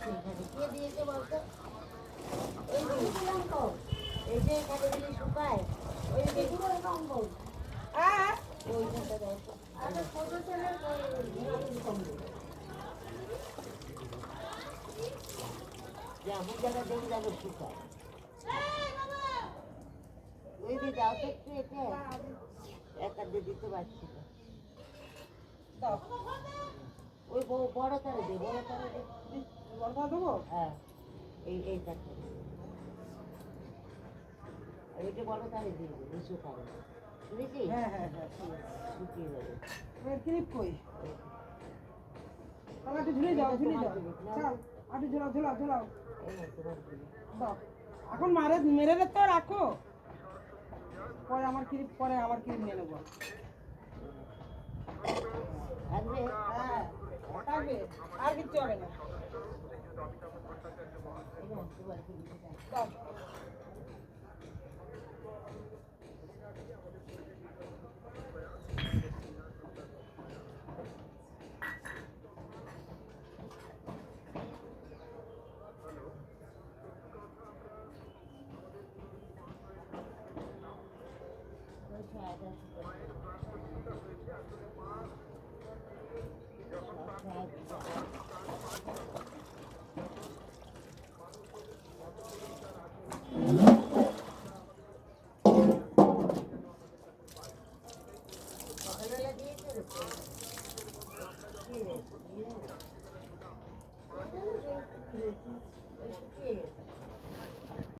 এখানে কে দিয়েছে বলতো? এই দিয়েছিলাম তো, এই যে এখানে দিলে শুকায় ওই যে কম্বল, ওইখানটা দেয় তো। আরে ছোট ছেলের কম্বল যেমন জায়গা দেখে যাবে শুকায়। ওই দিয়ে দাও তো একটু এটা একা দিয়ে দিতে পারছি না। ওই বড় তারে দে, বড় তারে দে। বড় তারে দেবো? হ্যাঁ, এই তারটা ওইটা বড় তারে দিয়ে দেবে, নিচু তারে বুঝেছি? হ্যাঁ হ্যাঁ হ্যাঁ, শুকিয়ে যাবে। ক্লিপ কই? তাহলে একটু ঝুলে যাও, ঝুলে যাও, চল একটু ঝুলাও ঝুলাও ঝুলাও। এখন মেরে তো রাখো, পরে আমার ক্লিপ নিয়ে নেবো। হ্যাঁ থাকবে, আর কিচ্ছু হবে না।